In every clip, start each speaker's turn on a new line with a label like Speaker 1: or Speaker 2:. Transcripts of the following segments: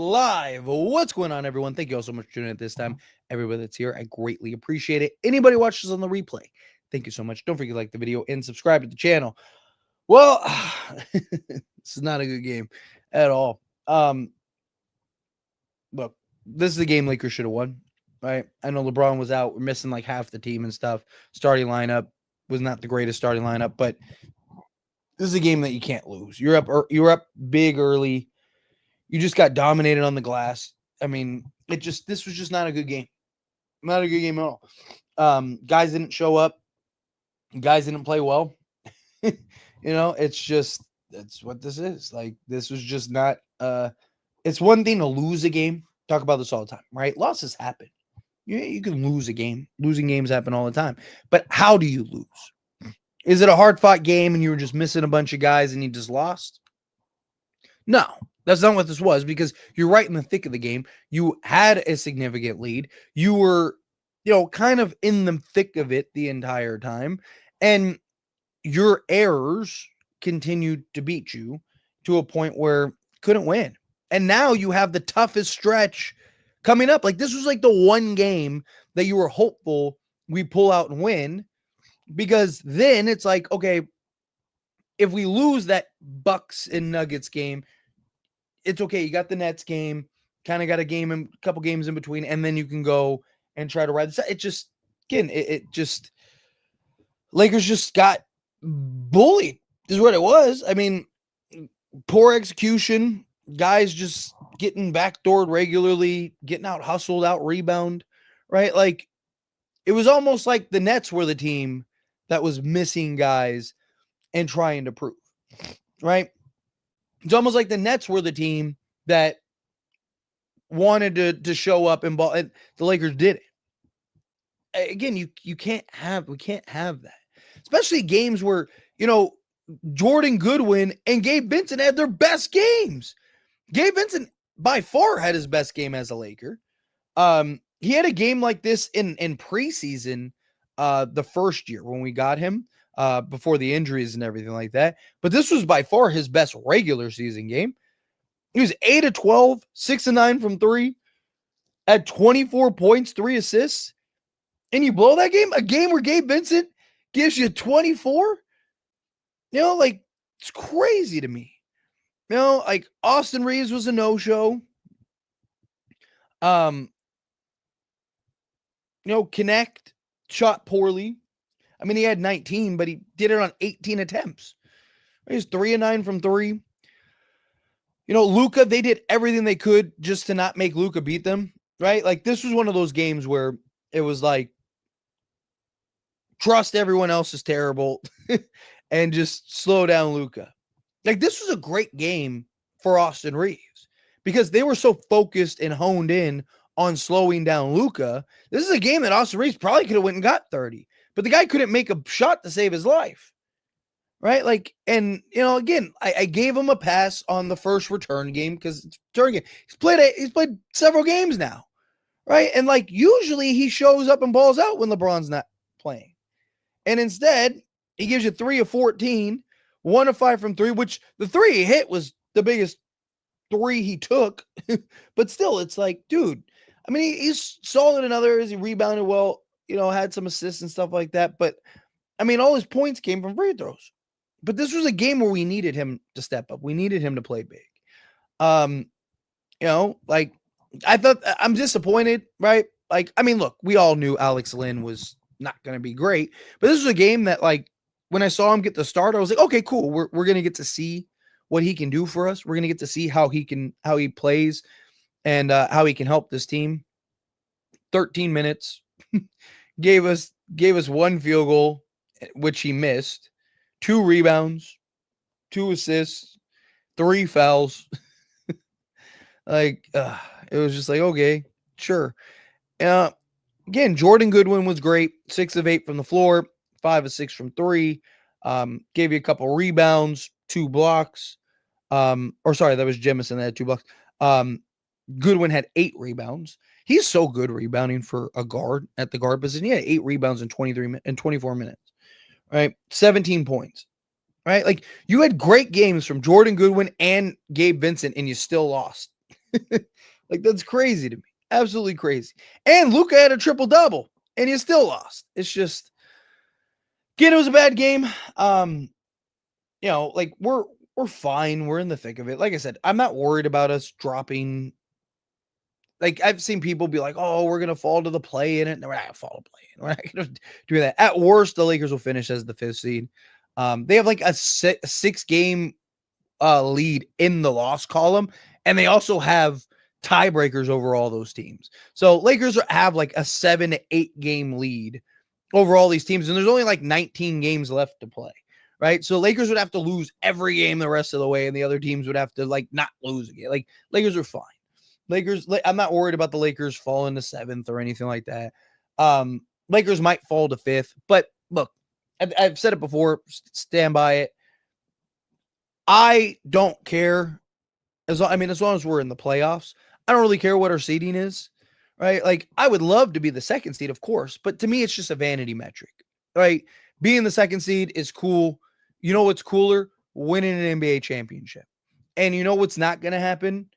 Speaker 1: live. What's going on, everyone? Thank you all so much for tuning in at this time. Everybody that's here, I greatly appreciate it. Anybody watches on the replay, thank you so much. Don't forget to like the video and subscribe to the channel. Well, this is not a good game at all. Look, this is the game Lakers should have won, right? I know LeBron was out. We're missing like half the team and stuff. Starting lineup was not the greatest starting lineup, but this is a game that you can't lose. You're up big early. You just got dominated on the glass. I mean, this was just not a good game. Not a good game at all. Guys didn't show up. Guys didn't play well. That's what this is. Like, this was just not it's one thing to lose a game. Talk about this all the time, right? Losses happen. You can lose a game. Losing games happen all the time. But how do you lose? Is it a hard-fought game and you were just missing a bunch of guys and you just lost? No, that's not what this was, because you're right in the thick of the game. You had a significant lead. You were, kind of in the thick of it the entire time. And your errors continued to beat you to a point where you couldn't win. And now you have the toughest stretch coming up. Like, this was like the one game that you were hopeful we pull out and win, because then it's like, okay, if we lose that Bucks and Nuggets game, it's okay. You got the Nets game, kind of got a couple games in between, and then you can go and try to ride this. Lakers just got bullied is what it was. I mean, poor execution, guys just getting backdoored regularly, getting out hustled, out rebound, right? Like, it was almost like the Nets were the team that was missing guys and trying to prove, right? It's almost like the Nets were the team that wanted to show up and ball, and the Lakers did it. Again, we can't have that, especially games where Jordan Goodwin and Gabe Vincent had their best games. Gabe Vincent by far had his best game as a Laker. He had a game like this in preseason, the first year when we got him, before the injuries and everything like that. But this was by far his best regular season game. He was 8 of 12, 6 of 9 from three, had 24 points, 3 assists. And you blow that game? A game where Gabe Vincent gives you 24? It's crazy to me. Like, Austin Reeves was a no-show. Connect shot poorly. I mean, he had 19, but he did it on 18 attempts. He was 3 of 9 from three. Luka, they did everything they could just to not make Luka beat them, right? Like, this was one of those games where it was like, trust everyone else is terrible and just slow down Luka. Like, this was a great game for Austin Reeves because they were so focused and honed in on slowing down Luka. This is a game that Austin Reeves probably could have went and got 30, but the guy couldn't make a shot to save his life, right? Like, and again, I gave him a pass on the first return game because it's return game. He's played several games now, right? And like, usually he shows up and balls out when LeBron's not playing, and instead he gives you 3 of 14, 1 of 5 from three, which the 3 he hit was the biggest 3 he took, but still, it's like, dude. I mean, he's solid in others. He rebounded well, had some assists and stuff like that. But, I mean, all his points came from free throws. But this was a game where we needed him to step up. We needed him to play big. Like, I thought, I'm disappointed, right? Like, I mean, look, we all knew Alex Len was not going to be great. But this was a game that, like, when I saw him get the start, I was like, okay, cool. We're going to get to see what he can do for us. We're going to get to see how he plays and how he can help this team. 13 minutes, gave us 1 field goal, which he missed, 2 rebounds, 2 assists, 3 fouls. Like, it was just like, okay, sure. Again, Jordan Goodwin was great, 6 of 8 from the floor, 5 of 6 from three. Gave you a couple rebounds, 2 blocks. That was Jemison that had 2 blocks. Goodwin had 8 rebounds. He's so good rebounding for a guard at the guard position. He had 8 rebounds in 24 minutes, right? 17 points, right? Like, you had great games from Jordan Goodwin and Gabe Vincent, and you still lost. Like, that's crazy to me. Absolutely crazy. And Luka had a triple double, and he still lost. It's just, again, it was a bad game. Like we're fine. We're in the thick of it. Like I said, I'm not worried about us dropping. Like, I've seen people be like, "Oh, we're gonna fall to the play in it." No, we're not gonna fall to play in. We're not gonna do that. At worst, the Lakers will finish as the 5th seed. They have like a 6-game lead in the loss column, and they also have tiebreakers over all those teams. So Lakers have like a 7 to 8 game lead over all these teams, and there's only like 19 games left to play. Right. So Lakers would have to lose every game the rest of the way, and the other teams would have to like not lose again. Like, Lakers are fine. I'm not worried about the Lakers falling to 7th or anything like that. Lakers might fall to 5th, but look, I've said it before, stand by it. I don't care as long as we're in the playoffs. I don't really care what our seeding is, right? Like, I would love to be the 2nd seed, of course, but to me, it's just a vanity metric, right? Being the 2nd seed is cool. You know what's cooler? Winning an NBA championship. And you know what's not going to happen?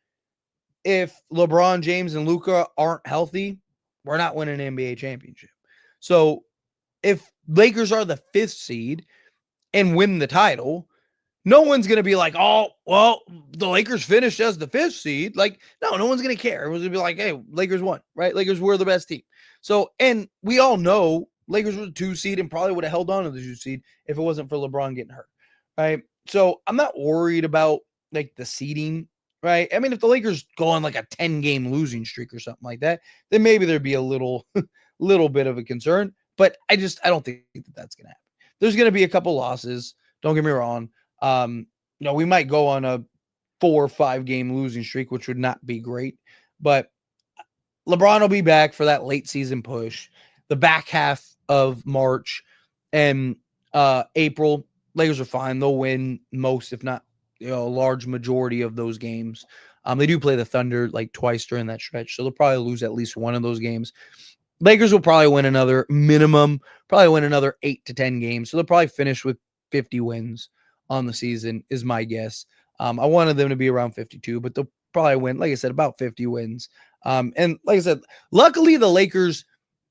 Speaker 1: If LeBron James and Luka aren't healthy, we're not winning an NBA championship. So if Lakers are the 5th seed and win the title, no one's going to be like, "Oh, well, the Lakers finished as the 5th seed." Like, no one's going to care. Everyone's going to be like, "Hey, Lakers won," right? Lakers were the best team. So, and we all know Lakers were the 2 seed and probably would have held on to the 2 seed if it wasn't for LeBron getting hurt, right? So I'm not worried about like the seeding, right? I mean, if the Lakers go on like a 10-game losing streak or something like that, then maybe there'd be a little bit of a concern. But I don't think that's going to happen. There's going to be a couple losses. Don't get me wrong. We might go on a 4 or 5-game losing streak, which would not be great, but LeBron will be back for that late season push, the back half of March and April. Lakers are fine. They'll win most, if not a large majority of those games. They do play the Thunder like twice during that stretch, so they'll probably lose at least one of those games. Lakers will probably win another 8 to 10 games. So they'll probably finish with 50 wins on the season, is my guess. I wanted them to be around 52, but they'll probably win, like I said, about 50 wins. And like I said, luckily the Lakers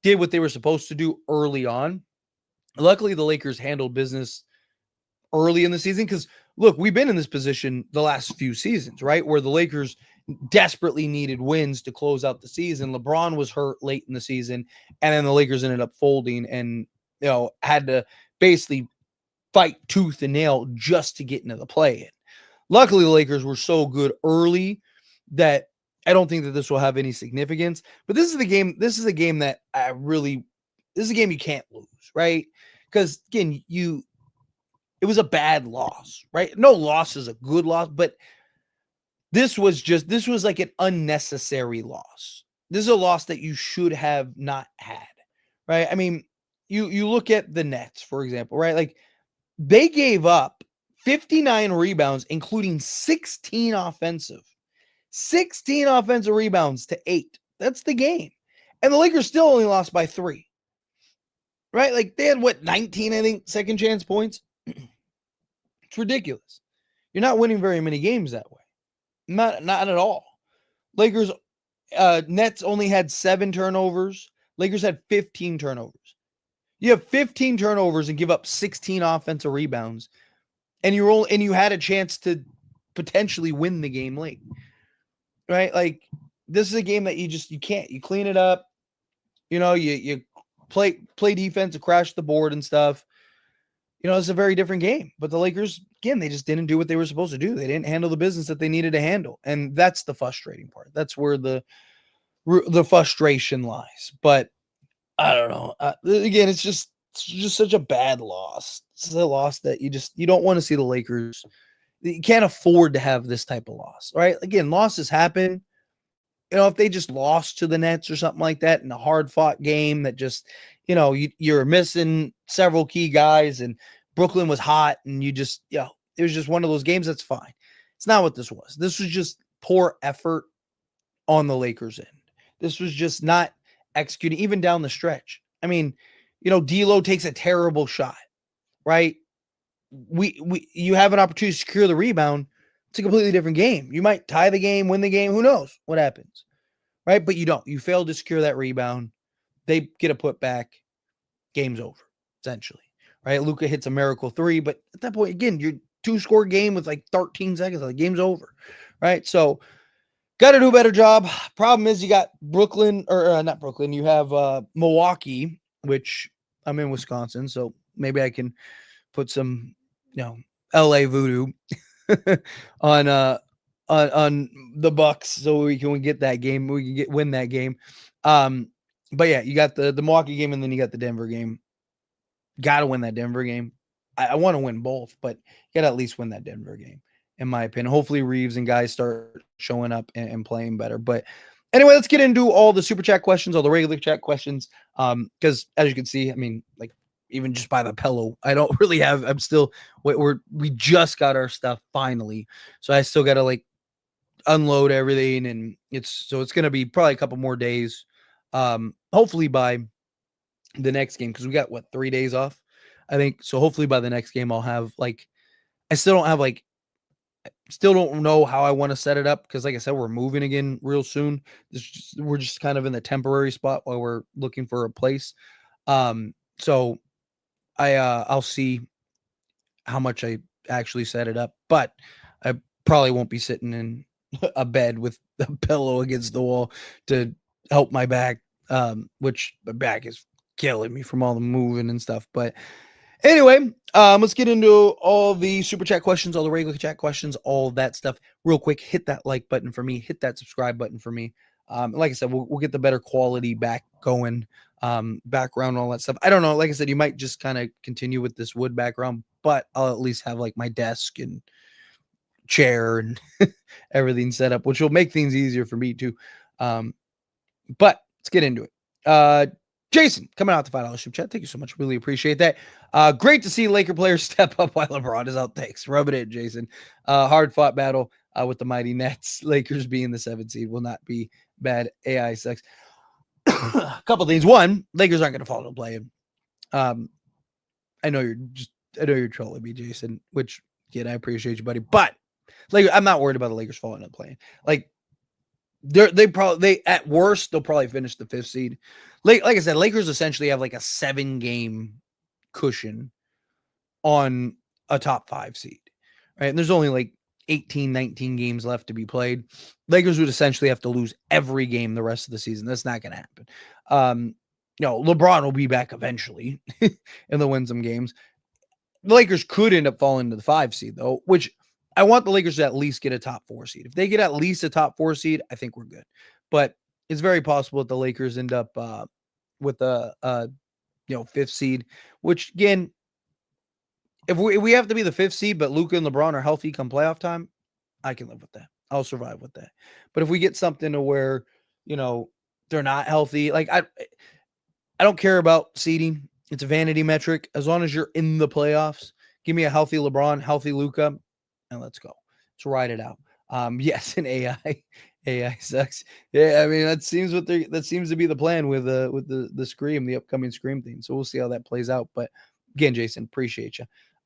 Speaker 1: did what they were supposed to do early on. Luckily, the Lakers handled business early in the season because, look, we've been in this position the last few seasons, right? Where the Lakers desperately needed wins to close out the season. LeBron was hurt late in the season, and then the Lakers ended up folding and, had to basically fight tooth and nail just to get into the play-in. Luckily, the Lakers were so good early that I don't think that this will have any significance. But this is a game that this is a game you can't lose, right? Because again, it was a bad loss, right? No loss is a good loss, but this was like an unnecessary loss. This is a loss that you should have not had, right? I mean, you look at the Nets, for example, right? Like, they gave up 59 rebounds, including 16 offensive rebounds to 8. That's the game. And the Lakers still only lost by 3. Right? Like, they had 19, I think, second chance points. It's ridiculous. You're not winning very many games that way. Not at all. Lakers, Nets only had 7 turnovers. Lakers had 15 turnovers. You have 15 turnovers and give up 16 offensive rebounds, and you had a chance to potentially win the game late. Right? Like, this is a game that you can't. You clean it up. You play defense to crash the board and stuff. It's a very different game. But the Lakers, again, they just didn't do what they were supposed to do. They didn't handle the business that they needed to handle. And that's the frustrating part. That's where the frustration lies. But I don't know. Again, it's just such a bad loss. It's a loss that you don't want to see the Lakers. You can't afford to have this type of loss, right? Again, losses happen. If they just lost to the Nets or something like that in a hard-fought game that just, you're missing several key guys and Brooklyn was hot and it was just one of those games, that's fine. It's not what this was. This was just poor effort on the Lakers' end. This was just not executing, even down the stretch. I mean, D'Lo takes a terrible shot, right? You have an opportunity to secure the rebound. It's a completely different game. You might tie the game, win the game. Who knows what happens, right? But you don't. You fail to secure that rebound. They get a putback. Game's over, essentially, right? Luka hits a miracle three, but at that point, again, you're 2-score game with like 13 seconds. The game's over, right? So got to do a better job. Problem is, you got Brooklyn, or not Brooklyn. You have Milwaukee, which I'm in Wisconsin, so maybe I can put some, LA voodoo on on the Bucks, so we can get that game. We can win that game. But yeah, you got the Milwaukee game, and then you got the Denver game. Got to win that Denver game. I want to win both, but you got to at least win that Denver game, in my opinion. Hopefully, Reeves and guys start showing up and playing better. But anyway, let's get into all the super chat questions, all the regular chat questions. Because as you can see, I mean, like, even just by the pillow, I don't really have. I'm still. We just got our stuff finally, so I still got to like unload everything, and it's gonna be probably a couple more days. Hopefully by the next game, because we got 3 days off, I think. So hopefully by the next game I'll have like, I still don't have like, still don't know how I want to set it up, because like I said, we're moving again real soon. We're just kind of in the temporary spot while we're looking for a place. So I'll see how much I actually set it up, but I probably won't be sitting in a bed with a pillow against the wall to help my back, which my back is killing me from all the moving and stuff. But anyway, let's get into all the super chat questions, all the regular chat questions, all of that stuff real quick. Hit that like button for me, hit that subscribe button for me. Like I said, we'll get the better quality back going, background, all that stuff. I don't know. Like I said, you might just kind of continue with this wood background, but I'll at least have like my desk and chair and everything set up, which will make things easier for me too. But let's get into it. Jason, coming out the $5 super chat. Thank you so much. Really appreciate that. Great to see Laker players step up while LeBron is out. Thanks. Rub it in, Jason. Hard fought battle with the mighty Nets. Lakers being the 7th seed will not be bad. AI sucks. A couple things. One, Lakers aren't going to fall into play. I know you're trolling me, Jason, which, again, I appreciate you, buddy. But like, I'm not worried about the Lakers falling into play. Like, they at worst they'll probably finish the 5th seed. Like I said, Lakers essentially have like a 7-game cushion on a top 5 seed, right? And there's only like 18, 19 games left to be played. Lakers would essentially have to lose every game the rest of the season. That's not going to happen. LeBron will be back eventually and they'll win some games. The Lakers could end up falling to the 5 seed though, which I want the Lakers to at least get a top 4 seed. If they get at least a top 4 seed, I think we're good. But it's very possible that the Lakers end up with a 5th seed, which again, if we have to be the 5th seed, but Luka and LeBron are healthy come playoff time, I can live with that. I'll survive with that. But if we get something to where, they're not healthy, like I don't care about seeding. It's a vanity metric. As long as you're in the playoffs, give me a healthy LeBron, healthy Luka, and let's go. Let's ride it out. Yes, and AI sucks. Yeah, I mean that seems to be the plan with the Scream, the upcoming Scream thing. So we'll see how that plays out. But again, Jason, appreciate you.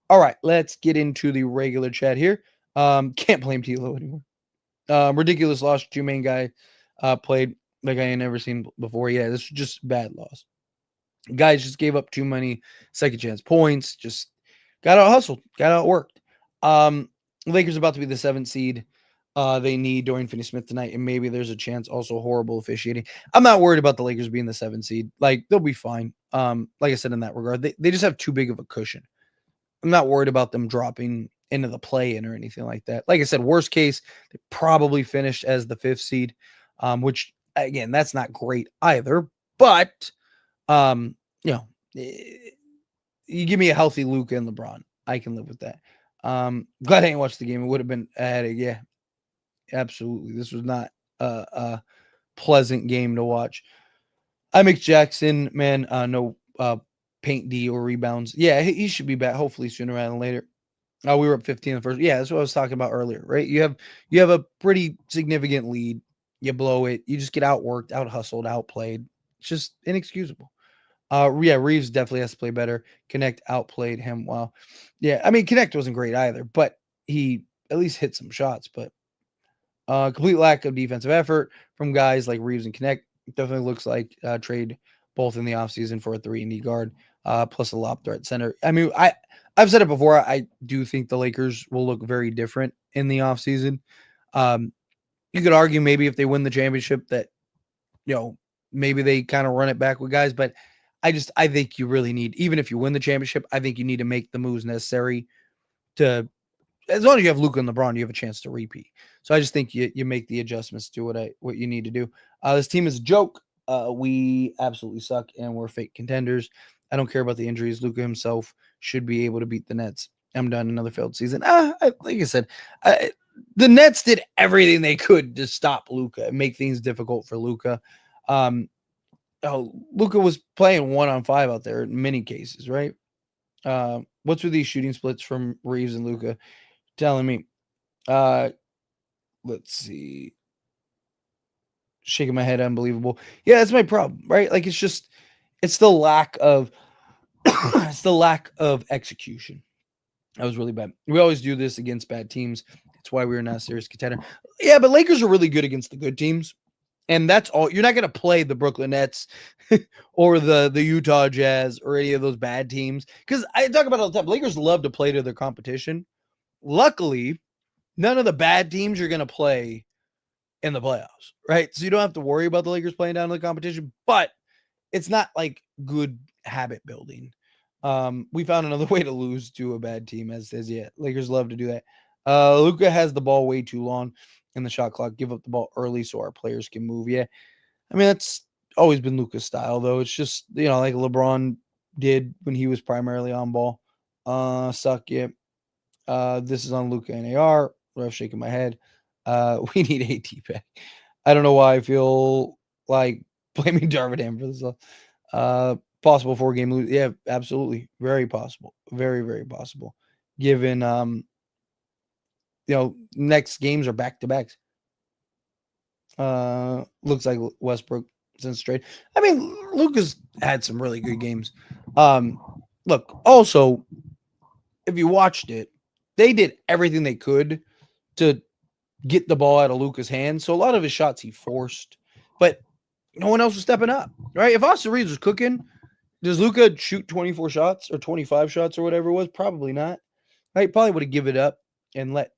Speaker 1: All right, let's get into the regular chat here. Can't blame Tilo anymore. Ridiculous loss. Two-main guy played like I ain't never seen before. Yeah, this was just bad loss. Guys just gave up too many second chance points. Just got out hustled, got out worked. Lakers about to be the 7th seed. They need Dorian Finney-Smith tonight, and maybe there's a chance. Also, horrible officiating. I'm not worried about the Lakers being the 7th seed. Like, they'll be fine. Like I said, in that regard, they just have too big of a cushion. I'm not worried about them dropping into the play-in or anything like that. Like I said, worst case, they probably finished as the 5th seed, which again, that's not great either. But you give me a healthy Luka and LeBron, I can live with that. Glad I didn't watch the game. It would have been a headache. Yeah, absolutely. This was not a pleasant game to watch. Mick Jackson, man, no paint D or rebounds. Yeah, he should be back hopefully sooner rather than later. We were up 15 in the first. Yeah, that's what I was talking about earlier, right? You have a pretty significant lead. You blow it. You just get outworked, out hustled, outplayed. It's just inexcusable. Yeah, Reeves definitely has to play better. Connect outplayed him well. Yeah, I mean, Connect wasn't great either, but he at least hit some shots. But complete lack of defensive effort from guys like Reeves and Connect. It definitely looks like trade both in the offseason for a 3-and-D guard, plus a lob threat center. I mean, I've said it before. I do think the Lakers will look very different in the offseason. You could argue maybe if they win the championship that, maybe they kind of run it back with guys, but I think you really need, even if you win the championship, I think you need to make the moves necessary to, as long as you have Luka and LeBron, you have a chance to repeat. So I just think you make the adjustments to what you need to do. This team is a joke. We absolutely suck, and we're fake contenders. I don't care about the injuries. Luka himself should be able to beat the Nets. I'm done. Another failed season. Like I said, the Nets did everything they could to stop Luka and make things difficult for Luka. Luka was playing 1-on-5 out there in many cases, right? What's with these shooting splits from Reeves and Luka? Telling me. Let's see. Shaking my head, unbelievable. Yeah, that's my problem, right? Like it's the lack of execution. That was really bad. We always do this against bad teams. That's why we're not a serious contender. Yeah, but Lakers are really good against the good teams. And that's all. You're not going to play the Brooklyn Nets or the Utah Jazz or any of those bad teams. Because I talk about it all the time. Lakers love to play to their competition. Luckily, none of the bad teams you're going to play in the playoffs, right? So you don't have to worry about the Lakers playing down to the competition, but it's not like good habit building. We found another way to lose to a bad team, as says, yeah, Lakers love to do that. Luka has the ball way too long in the shot clock. Give up the ball early so our players can move. Yeah, I mean that's always been Luka's style, though. It's just like LeBron did when he was primarily on ball. Suck yeah. This is on Luka and AR. I'm shaking my head. We need AD back. I don't know why I feel like blaming Darvin Ham for this. Possible 4-game lose. Yeah, absolutely. Very possible. Very, very possible. Given next games are back-to-backs. Looks like Westbrook since trade. I mean, Luka's had some really good games. Look, also, if you watched it, they did everything they could to get the ball out of Luka's hands. So a lot of his shots he forced, but no one else was stepping up, right? If Austin Reeves was cooking, does Luka shoot 24 shots or 25 shots or whatever it was? Probably not. Right? Probably would have given it up and let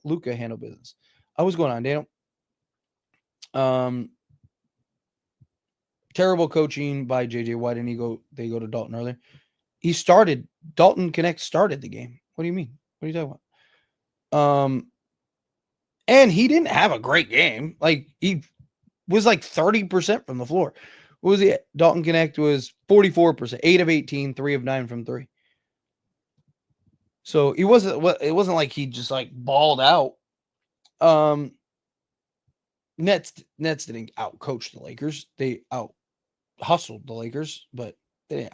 Speaker 1: Luka handle business. What's going on, Daniel? Terrible coaching by JJ. Why didn't they go to Dalton earlier? Dalton Connect started the game. What do you mean? What are you talking about? And he didn't have a great game. Like he was like 30% from the floor. What was he at? Dalton Connect was 44%, 8 of 18, 3 of 9 from 3. So it wasn't like he just like balled out. Nets didn't out-coach the Lakers. They out-hustled the Lakers, but they didn't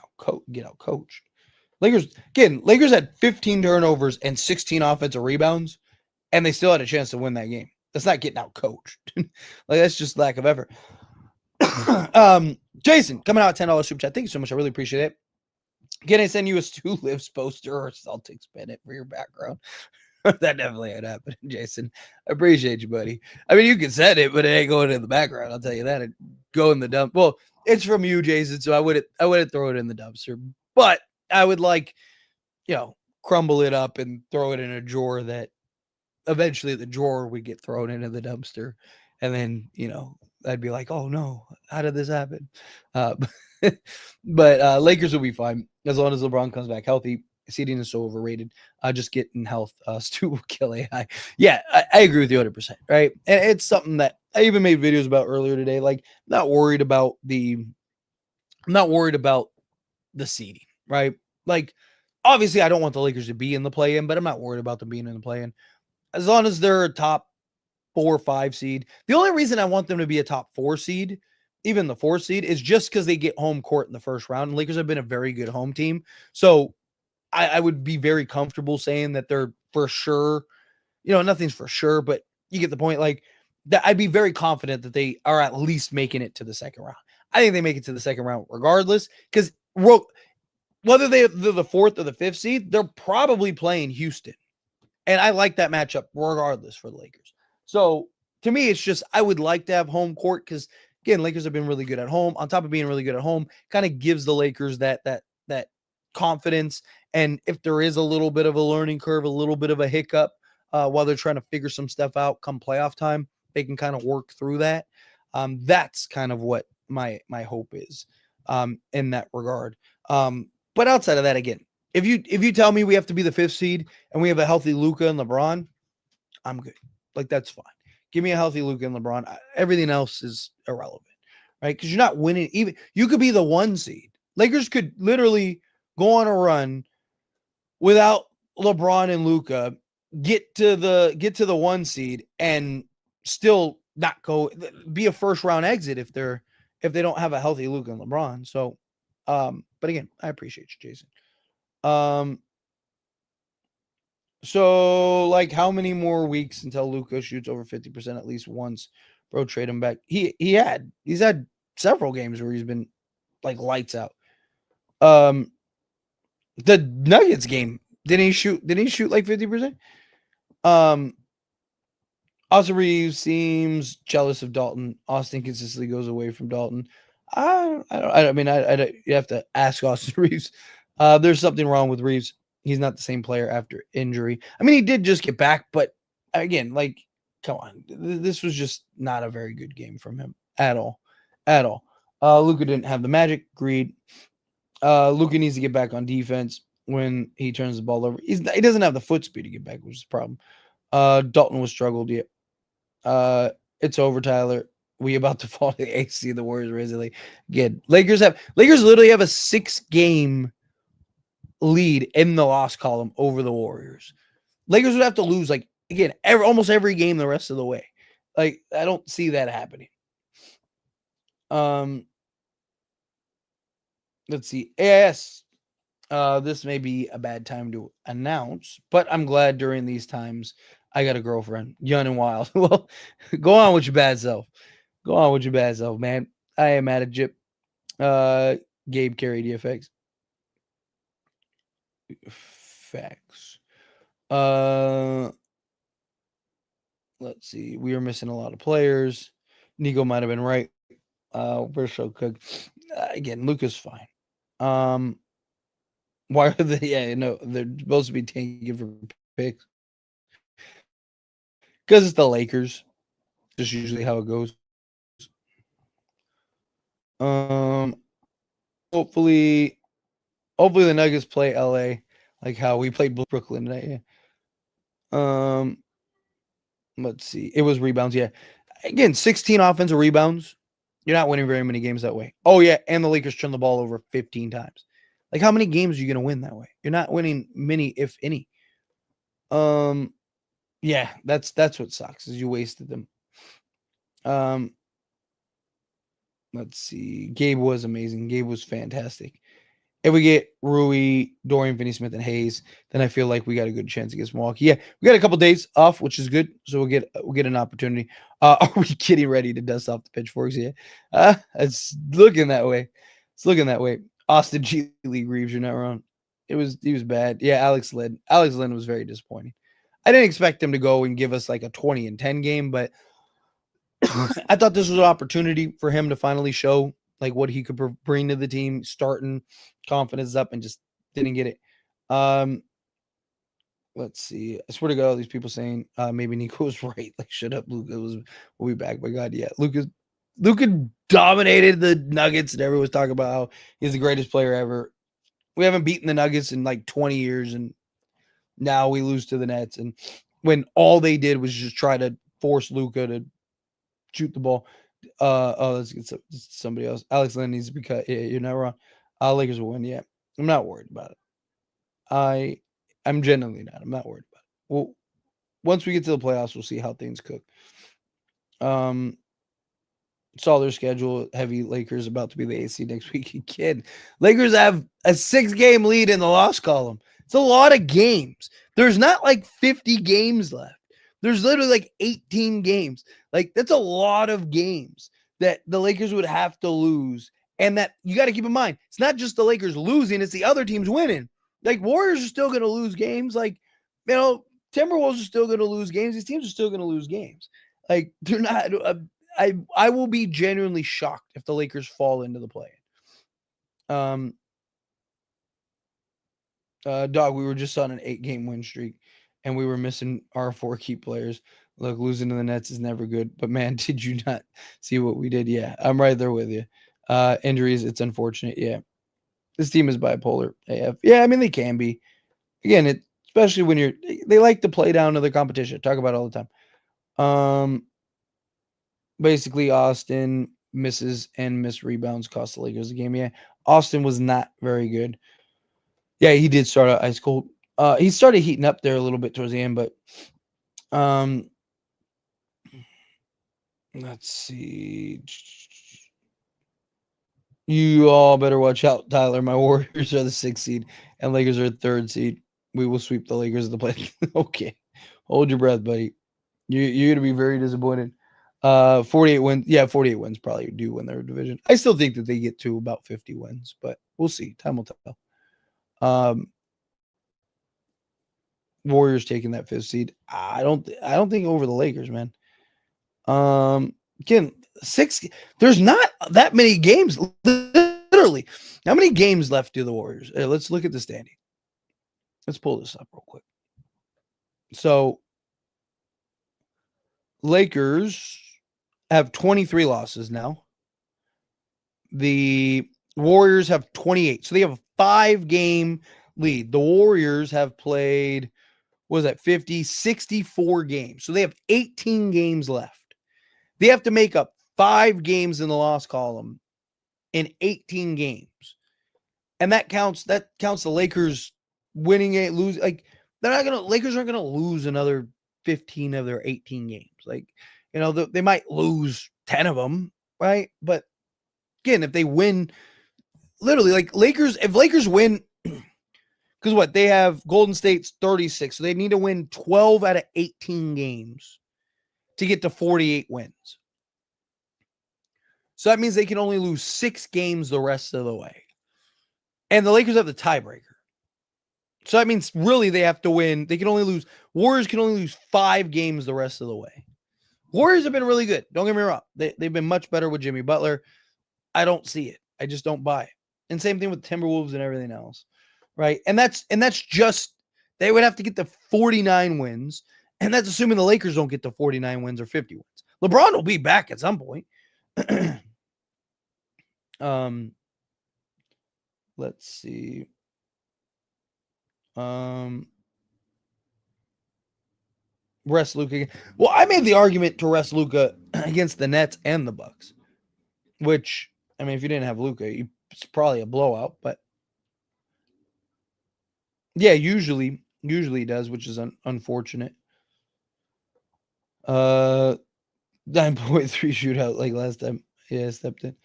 Speaker 1: get out-coached. Lakers had 15 turnovers and 16 offensive rebounds, and they still had a chance to win that game. That's not getting out-coached. Like, that's just lack of effort. Jason, coming out $10 super chat. Thank you so much. I really appreciate it. Can I send you a Stu Lives poster or Celtics pennant for your background? That definitely ain't happening, Jason. I appreciate you, buddy. I mean, you can send it, but it ain't going in the background. I'll tell you that. It'd go in the dump. Well, it's from you, Jason, so I wouldn't throw it in the dumpster. But I would crumble it up and throw it in a drawer that eventually the drawer would get thrown into the dumpster. And then, I'd be like, oh no, how did this happen? But Lakers will be fine as long as LeBron comes back healthy. Seeding is so overrated. Just getting health Stu will kill AI. Yeah, I agree with you 100%. Right, and it's something that I even made videos about earlier today. Like, I'm not worried about the seeding. Right, like obviously I don't want the Lakers to be in the play-in, but I'm not worried about them being in the play-in as long as they're a top 4 or 5 seed. The only reason I want them to be a top 4 seed, even the 4 seed, is just because they get home court in the first round. And Lakers have been a very good home team. So I would be very comfortable saying that they're for sure, nothing's for sure, but you get the point. Like that, I'd be very confident that they are at least making it to the second round. I think they make it to the second round regardless, because whether they're the 4th or the 5th seed, they're probably playing Houston. And I like that matchup regardless for the Lakers. So to me, it's just I would like to have home court because again, Lakers have been really good at home. On top of being really good at home, kind of gives the Lakers that confidence. And if there is a little bit of a learning curve, a little bit of a hiccup while they're trying to figure some stuff out come playoff time, they can kind of work through that. That's kind of what my hope is in that regard. But outside of that, again, if you tell me we have to be the 5th seed and we have a healthy Luka and LeBron, I'm good. Like that's fine. Give me a healthy Luka and LeBron. Everything else is irrelevant, right? Because you're not winning. Even you could be the 1 seed. Lakers could literally go on a run without LeBron and Luka, get to the 1 seed and still not go be a first round exit if they don't have a healthy Luka and LeBron. So, but again, I appreciate you, Jason. So like how many more weeks until Luka shoots over 50% at least once? Bro, trade him back. He's had several games where he's been like lights out. The Nuggets game, didn't he shoot like 50%? Austin Reeves seems jealous of Dalton. Austin consistently goes away from Dalton. I mean, you have to ask Austin Reeves. There's something wrong with Reeves. He's not the same player after injury. I mean, he did just get back, but again, like, come on. This was just not a very good game from him at all. At all. Luka didn't have the magic. Agreed. Luka needs to get back on defense when he turns the ball over. He doesn't have the foot speed to get back, which is a problem. Dalton was struggled yet. It's over, Tyler. We about to fall to the AC. The Warriors recently. Again, Lakers literally have a 6-game lead in the loss column over the Warriors. Lakers would have to lose like again almost every game the rest of the way. Like I don't see that happening. Let's see. AIS. This may be a bad time to announce, but I'm glad during these times I got a girlfriend, young and wild. Well, go on with your bad self. Go on with your bad self, man. I am at a Jip. Gabe carried DFX. Facts. Let's see. We are missing a lot of players. Nico might have been right. We're so cooked. Again, Luka's fine. Why are they? Yeah, no, they're supposed to be tanking for picks because it's the Lakers. Just usually how it goes. Hopefully the Nuggets play LA like how we played Brooklyn tonight. Yeah. Let's see. It was rebounds. Yeah. Again, 16 offensive rebounds. You're not winning very many games that way. Oh yeah, and the Lakers turn the ball over 15 times. Like how many games are you going to win that way? You're not winning many, if any. Yeah, that's what sucks is you wasted them. Let's see. Gabe was amazing. Gabe was fantastic. If we get Rui, Dorian Finney-Smith, and Hayes, then I feel like we got a good chance against Milwaukee. Yeah, we got a couple days off, which is good. So we'll get an opportunity. Are we getting ready to dust off the pitchforks? Yeah, it's looking that way. It's looking that way. Austin G. League Reeves, you're not wrong. He was bad. Yeah, Alex Lynn was very disappointing. I didn't expect him to go and give us like a 20-10 game, but I thought this was an opportunity for him to finally show like what he could bring to the team, starting confidence up, and just didn't get it. Let's see. I swear to God, all these people saying maybe Nico was right. Like, shut up, Luka. We'll be back. By God, yeah, Luka dominated the Nuggets, and everyone's talking about how he's the greatest player ever. We haven't beaten the Nuggets in like 20 years, and now we lose to the Nets. And when all they did was just try to force Luka to shoot the ball. Let's get somebody else. Alex Lynn needs to be cut. Yeah, you're not wrong. Lakers will win. Yeah, I'm not worried about it. I'm genuinely not. I'm not worried about it. Well, once we get to the playoffs, we'll see how things cook. Saw their schedule. Heavy Lakers about to be the AC next week. Kid, Lakers have a 6-game lead in the loss column. It's a lot of games. There's not like 50 games left. There's literally like 18 games. Like that's a lot of games that the Lakers would have to lose. And that you got to keep in mind, it's not just the Lakers losing, it's the other teams winning. Like Warriors are still going to lose games. Like, Timberwolves are still going to lose games. These teams are still going to lose games. Like they're not. I will be genuinely shocked if the Lakers fall into the play. Dog, we were just on an 8-game win streak, and we were missing our 4 key players. Look, losing to the Nets is never good. But man, did you not see what we did? Yeah, I'm right there with you. Injuries, it's unfortunate. Yeah, this team is bipolar AF. Yeah, I mean they can be. Again, especially when they like to play down to the competition. Talk about it all the time. Basically, Austin misses and miss rebounds cost the Lakers the game. Yeah, Austin was not very good. Yeah, he did start out ice cold. He started heating up there a little bit towards the end, but let's see. You all better watch out, Tyler. My Warriors are the 6th seed, and Lakers are the 3rd seed. We will sweep the Lakers of the play. Okay, hold your breath, buddy. You're gonna be very disappointed. 48 wins. Yeah, 48 wins probably do win their division. I still think that they get to about 50 wins, but we'll see. Time will tell. Warriors taking that 5th seed. I don't think over the Lakers, man. Again, 6. There's not that many games. Literally, how many games left do the Warriors? Let's look at the standing. Let's pull this up real quick. So, Lakers have 23 losses now. The Warriors have 28. So they have a 5-game lead. The Warriors have played, what was that, 50, 64 games. So they have 18 games left. They have to make up 5 games in the loss column in 18 games. And that counts the Lakers winning it, losing. Like Lakers aren't gonna lose another 15 of their 18 games. Like, they might lose 10 of them, right? But again, if they win, literally, like if Lakers win, because what they have, Golden State's 36, so they need to win 12 out of 18 games to get to 48 wins. So that means they can only lose 6 games the rest of the way. And the Lakers have the tiebreaker. So that means really they have to win. Warriors can only lose 5 games the rest of the way. Warriors have been really good. Don't get me wrong. They've been much better with Jimmy Butler. I don't see it. I just don't buy it. And same thing with Timberwolves and everything else. Right? And that's just, they would have to get to 49 wins. And that's assuming the Lakers don't get to 49 wins or 50 wins. LeBron will be back at some point. Let's see. Rest Luka. Well, I made the argument to rest Luka against the Nets and the Bucks, which, I mean, if you didn't have Luka, it's probably a blowout, but yeah, usually does, which is unfortunate. 9.3 shootout like last time. Yeah, stepped in.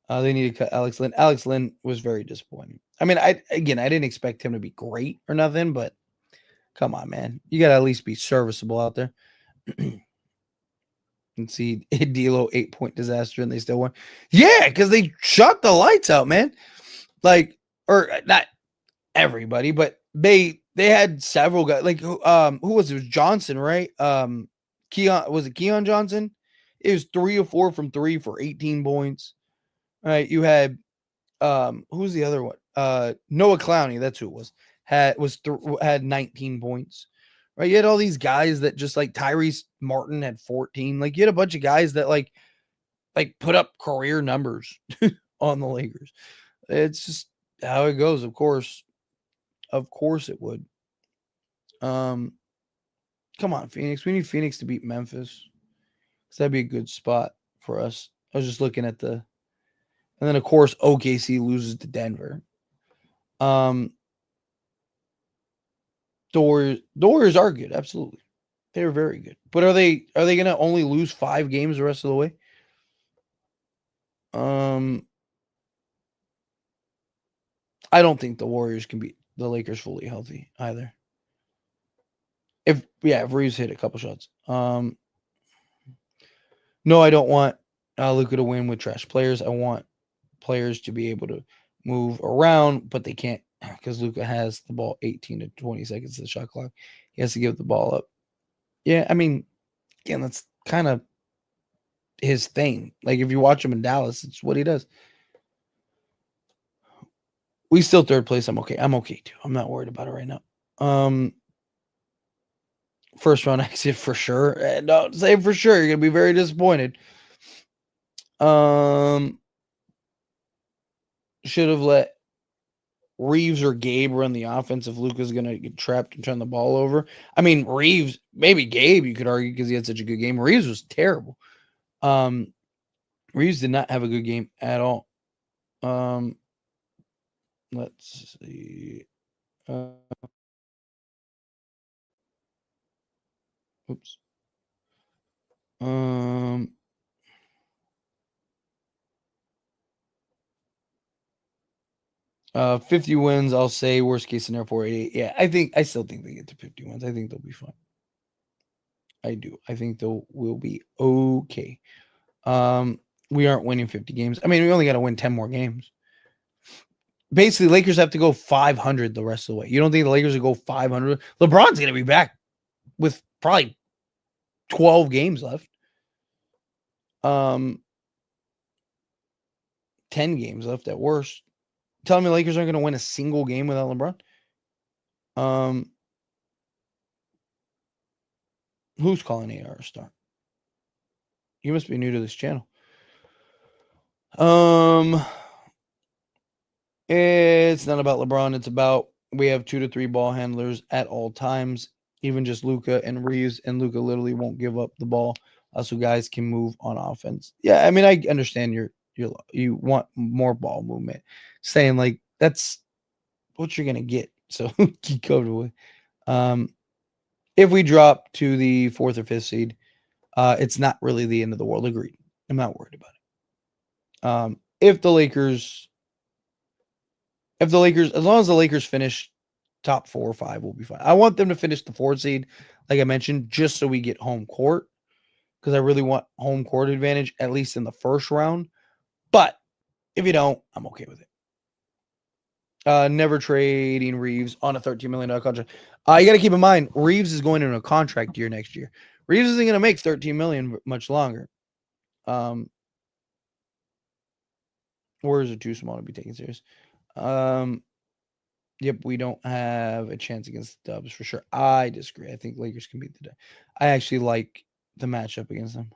Speaker 1: They need to cut Alex Len. Alex Len was very disappointing. I mean, I didn't expect him to be great or nothing, but come on, man. You got to at least be serviceable out there. And see D'Lo 8-point disaster and they still won. Yeah, because they shut the lights out, man. Like, or not everybody, but they had several guys. Like, who was it? It was Johnson, right? Keon Johnson? It was 3 or 4 from 3 for 18 points. All right, you had who's the other one? Noah Clowney, that's who it was. Had 19 points. Right? You had all these guys that just, like, Tyrese Martin had 14. Like, you had a bunch of guys that like put up career numbers on the Lakers. It's just how it goes, of course. Of course it would. Come on, Phoenix. We need Phoenix to beat Memphis. That'd be a good spot for us. I was just looking at and then of course OKC loses to Denver. The Warriors are good, absolutely. They're very good. But are they going to only lose 5 games the rest of the way? I don't think the Warriors can beat the Lakers fully healthy either. If Reeves hit a couple shots. No, I don't want Luka to win with trash players. I want players to be able to move around, but they can't because Luka has the ball 18 to 20 seconds of the shot clock. He has to give the ball up. Yeah, I mean, again, that's kind of his thing. Like if you watch him in Dallas, it's what he does. We still third place. I'm okay. I'm okay too. I'm not worried about it right now. First round exit for sure. Don't say for sure. You're gonna be very disappointed. Should have let Reeves or Gabe run the offense if Luka's gonna get trapped and turn the ball over. I mean, Reeves, maybe Gabe, you could argue because he had such a good game. Reeves was terrible. Reeves did not have a good game at all. Let's see. Oops. 50 wins, I'll say worst case scenario 48. Yeah, I still think they get to 50 wins. I think they'll be fine. I do. I think they'll will be okay. We aren't winning 50 games. I mean, we only got to win 10 more games. Basically, Lakers have to go 500 the rest of the way. You don't think the Lakers will go 500? LeBron's going to be back with probably 12 games left. 10 games left at worst. Telling me Lakers aren't going to win a single game without LeBron? Who's calling AR a star? You must be new to this channel. It's not about LeBron. It's about we have 2 to 3 ball handlers at all times. Even just Luka and Reeves, and Luka literally won't give up the ball, so guys can move on offense. Yeah, I mean, I understand you want more ball movement. Saying like that's what you're gonna get. So keep comfortable with. If we drop to the 4th or 5th seed, it's not really the end of the world. Agreed. I'm not worried about it. If the Lakers, as long as the Lakers finish top 4 or 5, we'll be fine. I want them to finish the 4th seed, like I mentioned, just so we get home court, because I really want home court advantage, at least in the first round. But if you don't, I'm okay with it. Never trading Reeves on a $13 million contract. You got to keep in mind, Reeves is going into a contract year next year. Reeves isn't going to make $13 million much longer. Warriors are too small to be taken serious. Yep, we don't have a chance against the Dubs for sure. I disagree. I think Lakers can beat the Dubs. I actually like the matchup against them.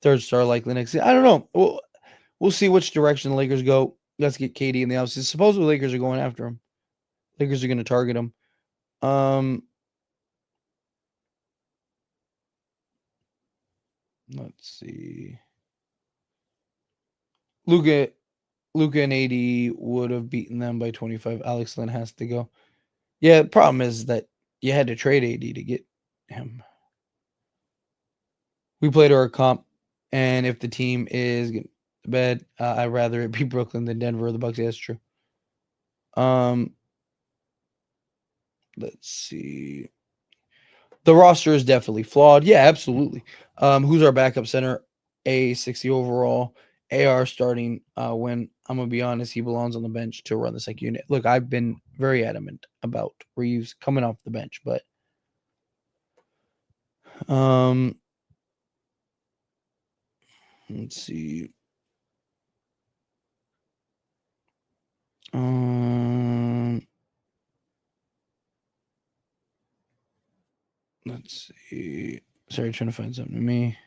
Speaker 1: Third star likely next season. I don't know. We'll see which direction the Lakers go. Let's get KD in the offseason. Supposedly Lakers are going after him. Lakers are going to target him. Let's see. Luka and AD would have beaten them by 25. Alex Len has to go. Yeah, the problem is that you had to trade AD to get him. We played our comp, and if the team is getting to bed, I'd rather it be Brooklyn than Denver or the Bucks. Yeah, that's true. Let's see. The roster is definitely flawed. Yeah, absolutely. Who's our backup center? A 60 overall. AR starting when I'm gonna be honest, he belongs on the bench to run the second unit. Look, I've been very adamant about Reeves coming off the bench, but let's see. Let's see. Sorry, trying to find something to me.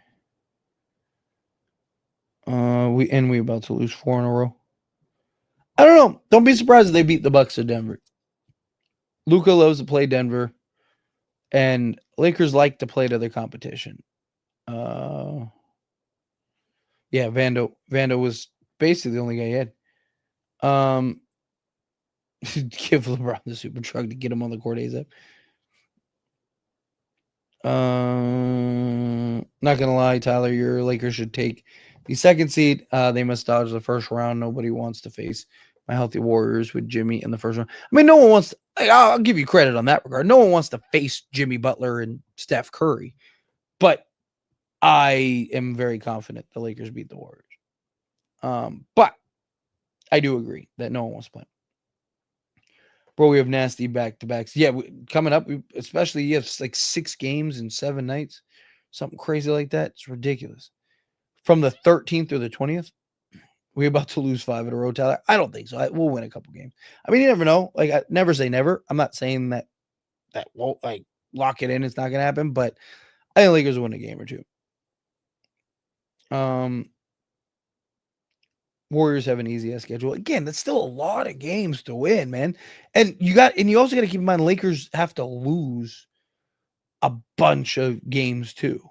Speaker 1: We about to lose 4 in a row. I don't know. Don't be surprised if they beat the Bucks of Denver. Luka loves to play Denver, and Lakers like to play to their competition. Yeah, Vando was basically the only guy he had. Give LeBron the super truck to get him on the court ASAP. Not gonna lie, Tyler, your Lakers should take the second seed. They must dodge the first round. Nobody wants to face my healthy Warriors with Jimmy in the first round. I mean, no one wants to, I'll give you credit on that regard. No one wants to face Jimmy Butler and Steph Curry, but I am very confident the Lakers beat the Warriors. But I do agree that no one wants to play. Bro, we have nasty back-to-backs. Yeah, coming up, especially you have like 6 games in 7 nights, something crazy like that. It's ridiculous. From the 13th through the 20th, we're about to lose 5 in a row, Tyler. I don't think so. We'll win a couple games. I mean, you never know. Like, I never say never. I'm not saying that won't like lock it in. It's not gonna happen, but I think Lakers will win a game or two. Warriors have an easy schedule. Again, that's still a lot of games to win, man. And you also got to keep in mind Lakers have to lose a bunch of games too.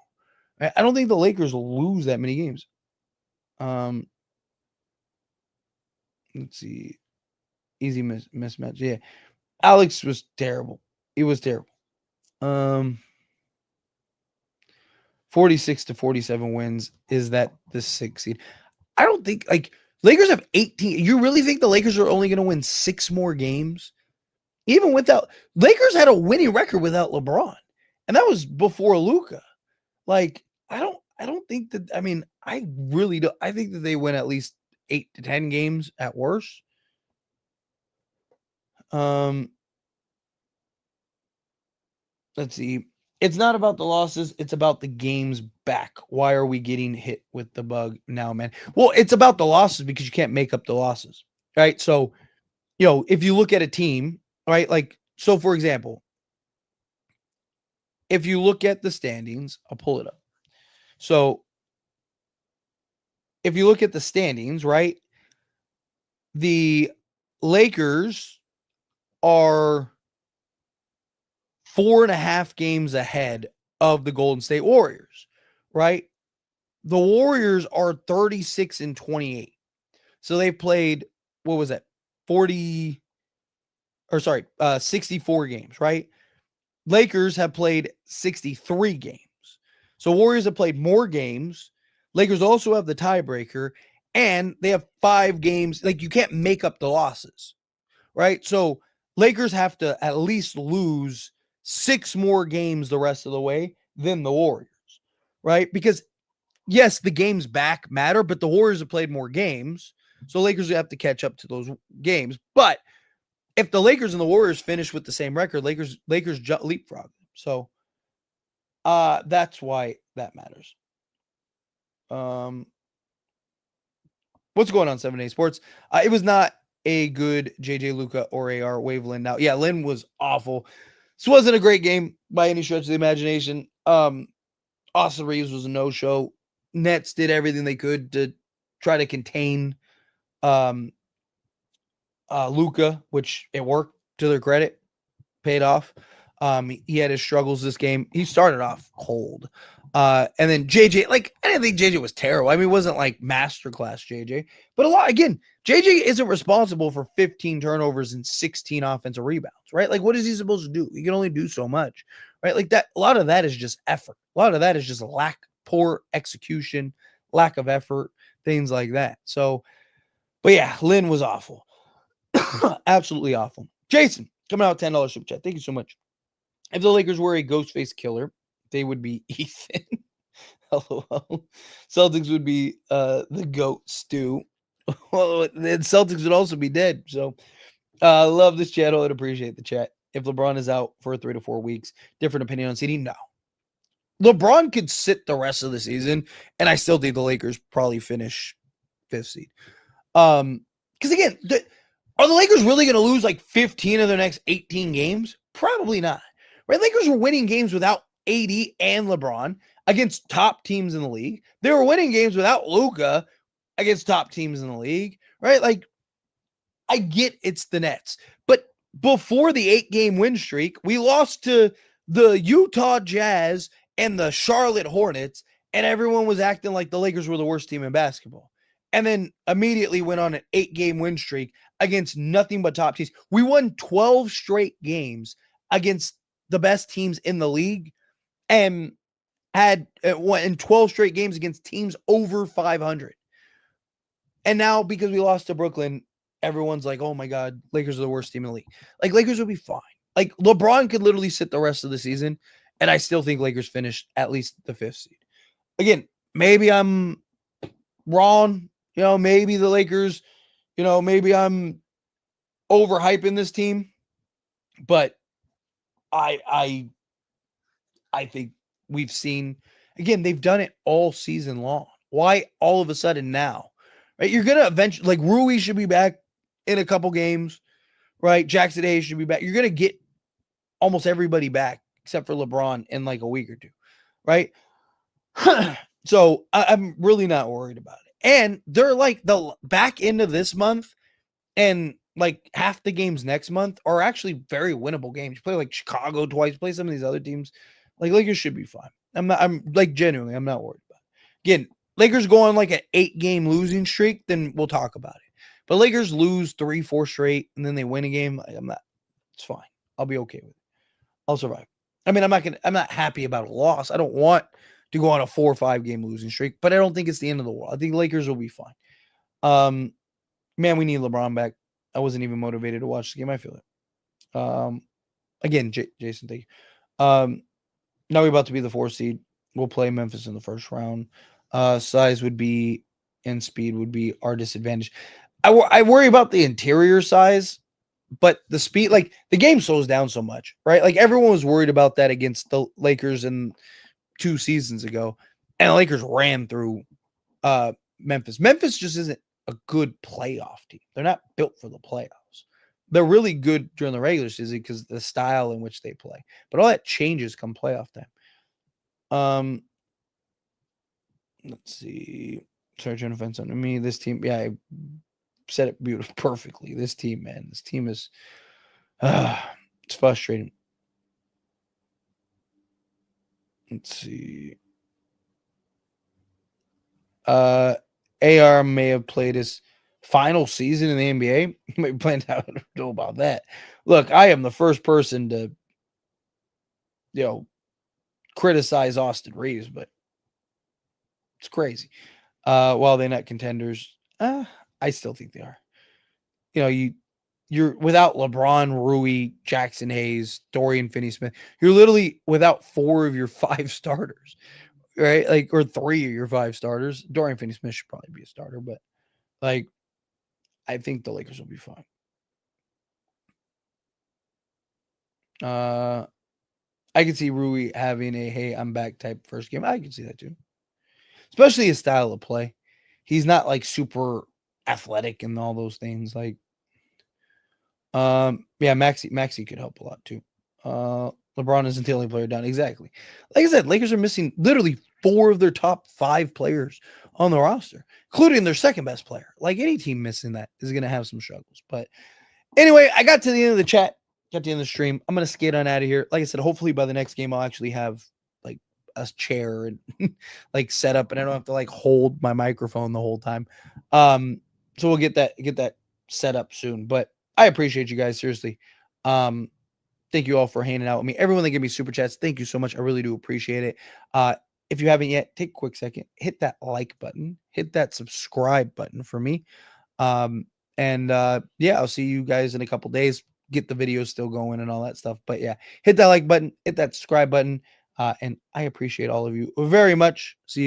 Speaker 1: I don't think the Lakers will lose that many games. Let's see. Easy mismatch. Yeah. Alex was terrible. He was terrible. 46 to 47 wins. Is that the 6th seed? I don't think like Lakers have 18. You really think the Lakers are only going to win 6 more games? Even without Lakers had a winning record without LeBron. And that was before Luka. Like, I don't think that I mean, I really don't I think that they win at least 8 to 10 games at worst. Let's see. It's not about the losses, it's about the games back. Why are we getting hit with the bug now, man? Well, it's about the losses because you can't make up the losses. Right? So, if you look at a team, right? Like, so for example, if you look at the standings, I'll pull it up. So, if you look at the standings, right? The Lakers are 4.5 games ahead of the Golden State Warriors, right? The Warriors are 36 and 28. So they played, what was that? 64 games, right? Lakers have played 63 games. So Warriors have played more games. Lakers also have the tiebreaker, and they have 5 games. Like, you can't make up the losses, right? So Lakers have to at least lose 6 more games the rest of the way than the Warriors, right? Because yes, the games back matter, but the Warriors have played more games. So Lakers have to catch up to those games. But if the Lakers and the Warriors finish with the same record, Lakers leapfrog. So that's why that matters. What's going on, 7 Day Sports? It was not a good JJ Luka or AR Wave Lynn. Now, yeah, Lynn was awful. This wasn't a great game by any stretch of the imagination. Austin Reeves was a no-show. Nets did everything they could to try to contain Luka, which it worked to their credit, paid off. He had his struggles this game. He started off cold. And then JJ, like, I didn't think JJ was terrible. I mean, it wasn't like masterclass JJ, but JJ isn't responsible for 15 turnovers and 16 offensive rebounds, right? Like, what is he supposed to do? He can only do so much, right? Like that, a lot of that is just effort. A lot of that is just poor execution, lack of effort, things like that. So, but yeah, Lynn was awful. Absolutely awful. Jason, coming out $10 super chat. Thank you so much. If the Lakers were a ghost face killer, they would be Ethan. LOL. Celtics would be the goat Stu. Well, then Celtics would also be dead. So love this chat. I would appreciate the chat. If LeBron is out for 3 to 4 weeks, different opinion on seeding? No. LeBron could sit the rest of the season, and I still think the Lakers probably finish 5th seed. Because again, are the Lakers really going to lose like 15 of their next 18 games? Probably not. Right? Lakers were winning games without AD and LeBron against top teams in the league. They were winning games without Luka against top teams in the league. Right? Like, I get it's the Nets, but before the 8-game win streak, we lost to the Utah Jazz and the Charlotte Hornets, and everyone was acting like the Lakers were the worst team in basketball. And then immediately went on an 8-game win streak against nothing but top teams. We won 12 straight games against the best teams in the league and had in 12 straight games against teams over 500. And now, because we lost to Brooklyn, everyone's like, oh my God, Lakers are the worst team in the league. Like, Lakers will be fine. Like, LeBron could literally sit the rest of the season, and I still think Lakers finish at least the 5th seed. Again, maybe I'm wrong. Maybe the Lakers, maybe I'm overhyping this team. But I think we've seen, again, they've done it all season long. Why all of a sudden now? Right? You're gonna eventually, like, Rui should be back in a couple games, right? Jackson Hayes should be back. You're gonna get almost everybody back except for LeBron in like a week or two, right? So I'm really not worried about it. And they're like the back end of this month and like half the games next month are actually very winnable games. You play like Chicago twice, play some of these other teams. Like Lakers should be fine. I'm like genuinely, I'm not worried about it. Again, Lakers go on like an 8-game losing streak, then we'll talk about it. But Lakers lose 3-4 straight and then they win a game. I'm not, it's fine. I'll be okay with it. I'll survive. I mean, I'm not happy about a loss. I don't want to go on a 4 or 5-game losing streak, but I don't think it's the end of the world. I think Lakers will be fine. Man, we need LeBron back. I wasn't even motivated to watch the game. I feel it. Again, Jason, thank you. Now we're about to be the 4th seed. We'll play Memphis in the first round. Size would be and speed would be our disadvantage. I worry about the interior size, but the speed, like the game slows down so much, right? Like everyone was worried about that against the Lakers in 2 seasons ago, and the Lakers ran through Memphis. Memphis just isn't a good playoff team. They're not built for the playoffs. They're really good during the regular season because of the style in which they play. But all that changes come playoff time. Let's see. Sorry, trying to find something to me. This team, yeah, I said it beautifully, perfectly. This team, man, this team is it's frustrating. Let's see. AR may have played his final season in the NBA. You might plan to know about that. Look, I am the first person to, criticize Austin Reeves, but it's crazy. While they're not contenders, I still think they are. You're without LeBron, Rui, Jackson Hayes, Dorian Finney-Smith. You're literally without 4 of your 5 starters, right? Like, or 3 of your 5 starters. Dorian Finney-Smith should probably be a starter, but like, I think the Lakers will be fine. I could see Rui having a "Hey, I'm back" type first game. I can see that too, especially his style of play. He's not like super athletic and all those things. Like, yeah, Maxey could help a lot too. LeBron isn't the only player down. Exactly. Like I said, Lakers are missing literally 4 of their top 5 players on the roster, including their second best player. Like any team missing that is going to have some struggles. But anyway, I got to the end of the chat, got to the end of the stream. I'm going to skate on out of here. Like I said, hopefully by the next game, I'll actually have like a chair and like set up and I don't have to like hold my microphone the whole time. So we'll get that set up soon, but I appreciate you guys. Seriously. Thank you all for hanging out with me. Everyone that gave me super chats, thank you so much. I really do appreciate it. If you haven't yet, take a quick second, hit that like button, hit that subscribe button for me. Yeah, I'll see you guys in a couple days. Get the videos still going and all that stuff. But yeah, hit that like button, hit that subscribe button. And I appreciate all of you very much. See you.